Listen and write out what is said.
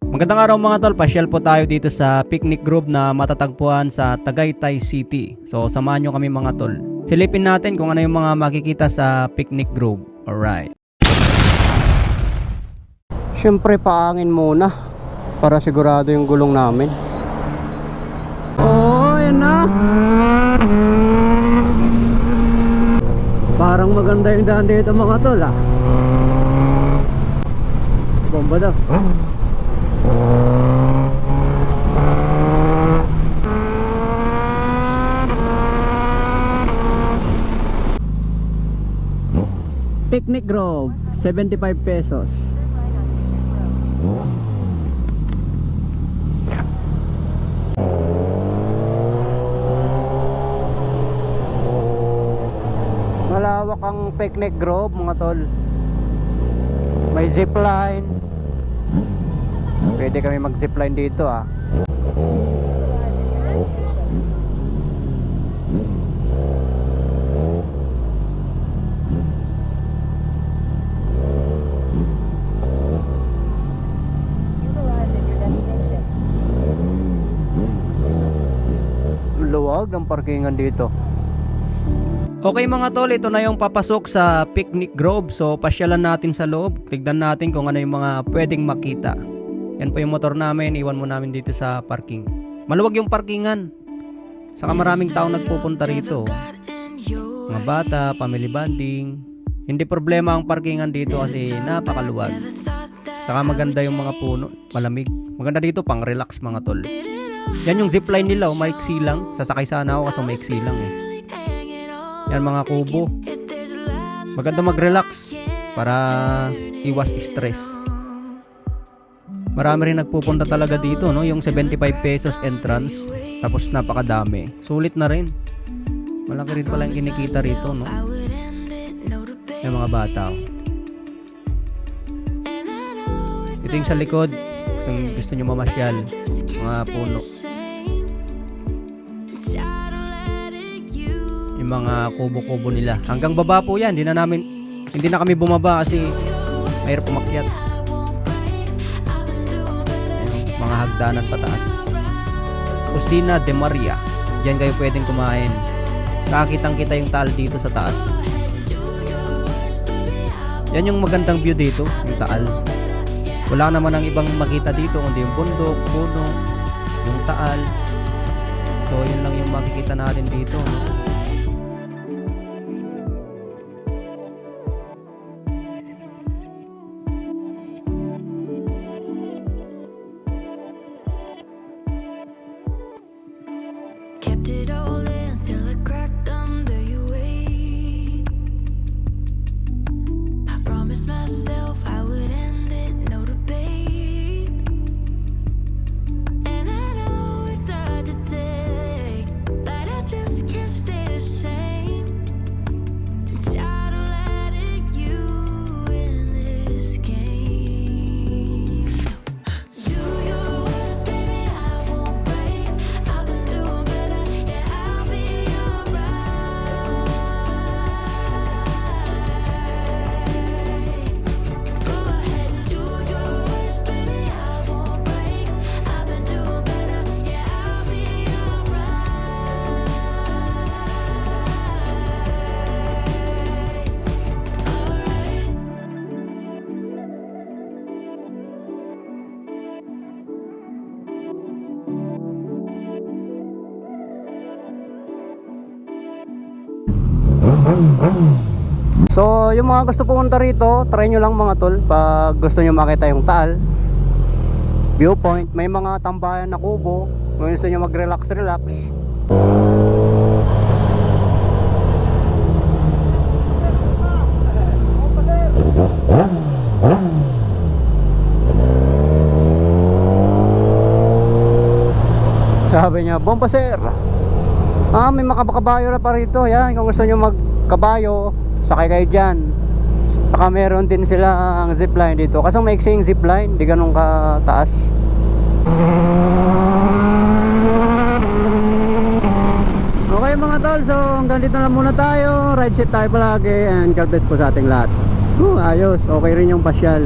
Magandang araw mga tol, pasyal po tayo dito sa picnic grove na matatagpuan sa Tagaytay City. So samahan nyo kami mga tol. Silipin natin kung ano yung mga makikita sa picnic grove. Alright. Siyempre paangin muna para sigurado yung gulong namin. Oh, yan na. Parang maganda yung daan dito mga tol ah. Bomba daw. Picnic Grove, 75 pesos. Malawak ang Picnic Grove mga tol. May zipline. Pwede kami mag-zipline dito ah. Luwag ng parkingan dito. Okay mga tol, ito na yung papasok sa Picnic Grove. So pasyalan natin sa loob. Tignan natin kung ano yung mga pwedeng makita. Yan po yung motor namin, iwan mo namin dito sa parking. Maluwag yung parkingan. Saka maraming tao nagpupunta rito. Mga bata, family bonding. Hindi problema ang parkingan dito kasi napakaluwag. Saka maganda yung mga puno, malamig. Maganda dito pang relax mga tol. Yan yung zipline nila, maiksi lang. Sasakay sana ako kasi maiksi lang eh. Yan mga kubo. Maganda mag-relax para iwas stress. Marami rin nagpupunta talaga dito, no? Yung 75 pesos entrance. Tapos napakadami. Sulit na rin. Malaki rin pala yung kinikita rito, no? Yung mga bata. Ito yung sa likod. Kung gusto nyo mamasyal. Mga puno. Yung mga kubo-kubo nila. Hanggang baba po yan. Hindi na kami bumaba kasi mayroon pumakyat. Mga hagdanan pataas. Kusina de Maria. Diyan kayo pwedeng kumain. Nakakitang-kita yung taal dito sa taas. Yan yung magandang view dito, yung taal. Wala naman ang ibang makita dito kundi yung bundok, puno, yung taal. So yun lang yung makikita natin dito, no? Kept it all in till it cracked under your weight. I promised myself I would end it, no debate. And I know it's hard to take, but I just can't stay the same. I'm tired of letting you in this game. Do your worst, baby, I won't break. I've been doing better, yeah, I'll be alright. Go ahead, do your worst, baby, I won't break. I've been doing better, yeah, I'll be alright. So yung mga gusto pumunta rito, try nyo lang mga tol. Pag gusto nyo makita yung taal, viewpoint, may mga tambayan na kubo. Kung gusto nyo mag-relax. Sabi niya, bomba sir. May makakabayo na pa rito. Yan, kung gusto nyo magkabayo, sakay kayo dyan. Saka meron din silang zipline dito. Kasi maiksing zipline, di ganun kataas. Okay mga tol, so hanggang dito na muna tayo. Ride safe tayo palagi and God bless po sa ating lahat. Ayos, okay rin yung pasyal.